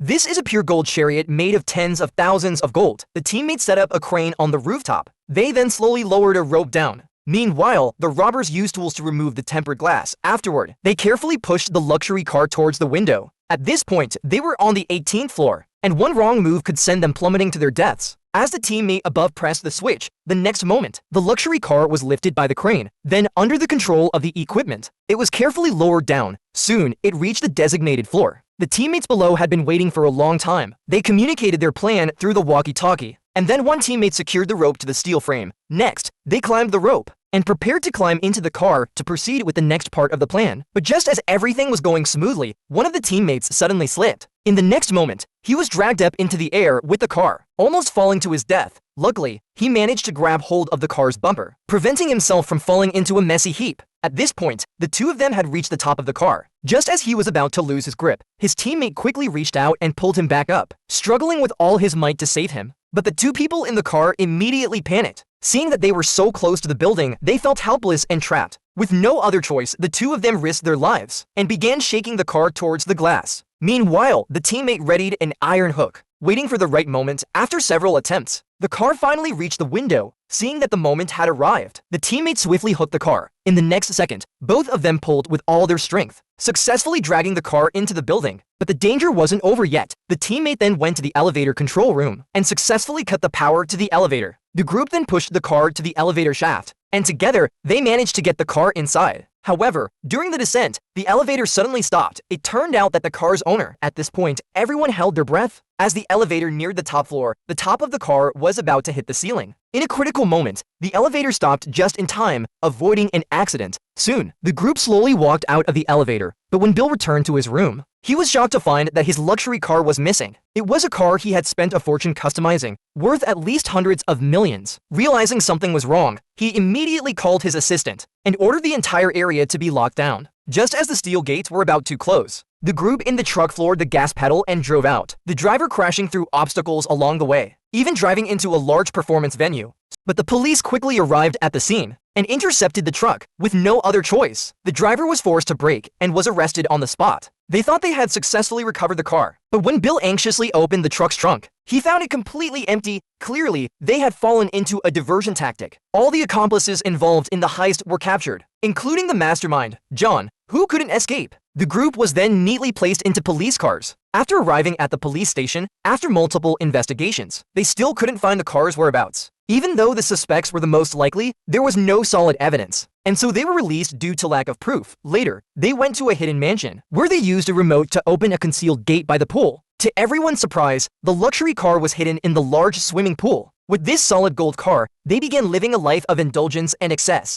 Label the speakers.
Speaker 1: This is a pure gold chariot made of tens of thousands of gold. The teammates set up a crane on the rooftop. They then slowly lowered a rope down. Meanwhile, the robbers used tools to remove the tempered glass. Afterward, they carefully pushed the luxury car towards the window. At this point, they were on the 18th floor, and one wrong move could send them plummeting to their deaths. As the teammate above pressed the switch, the next moment, the luxury car was lifted by the crane. Then, under the control of the equipment, it was carefully lowered down. Soon, it reached the designated floor. The teammates below had been waiting for a long time. They communicated their plan through the walkie-talkie, and then one teammate secured the rope to the steel frame. Next, they climbed the rope and prepared to climb into the car to proceed with the next part of the plan. But just as everything was going smoothly, one of the teammates suddenly slipped. In the next moment, he was dragged up into the air with the car, almost falling to his death. Luckily, he managed to grab hold of the car's bumper, preventing himself from falling into a messy heap. At this point, the two of them had reached the top of the car. Just as he was about to lose his grip, his teammate quickly reached out and pulled him back up, struggling with all his might to save him. But the two people in the car immediately panicked. Seeing that they were so close to the building, they felt helpless and trapped. With no other choice, the two of them risked their lives and began shaking the car towards the glass. Meanwhile, the teammate readied an iron hook, waiting for the right moment. After several attempts, the car finally reached the window. Seeing that the moment had arrived, the teammate swiftly hooked the car. In the next second, both of them pulled with all their strength, successfully dragging the car into the building. But the danger wasn't over yet. The teammate then went to the elevator control room and successfully cut the power to the elevator. The group then pushed the car to the elevator shaft, and together, they managed to get the car inside. However, during the descent, the elevator suddenly stopped. It turned out that the car's owner. At this point, everyone held their breath. As the elevator neared the top floor, the top of the car was about to hit the ceiling. In a critical moment, the elevator stopped just in time, avoiding an accident. Soon, the group slowly walked out of the elevator, but when Bill returned to his room, he was shocked to find that his luxury car was missing. It was a car he had spent a fortune customizing, worth at least hundreds of millions. Realizing something was wrong, he immediately called his assistant and ordered the entire area to be locked down. Just as the steel gates were about to close, the group in the truck floored the gas pedal and drove out, the driver crashing through obstacles along the way, even driving into a large performance venue. But the police quickly arrived at the scene and intercepted the truck. With no other choice, the driver was forced to brake and was arrested on the spot. They thought they had successfully recovered the car, but when Bill anxiously opened the truck's trunk, he found it completely empty. Clearly, they had fallen into a diversion tactic. All the accomplices involved in the heist were captured, including the mastermind, John, who couldn't escape. The group was then neatly placed into police cars. After arriving at the police station, after multiple investigations, they still couldn't find the car's whereabouts. Even though the suspects were the most likely, there was no solid evidence, and so they were released due to lack of proof. Later, they went to a hidden mansion, where they used a remote to open a concealed gate by the pool. To everyone's surprise, the luxury car was hidden in the large swimming pool. With this solid gold car, they began living a life of indulgence and excess.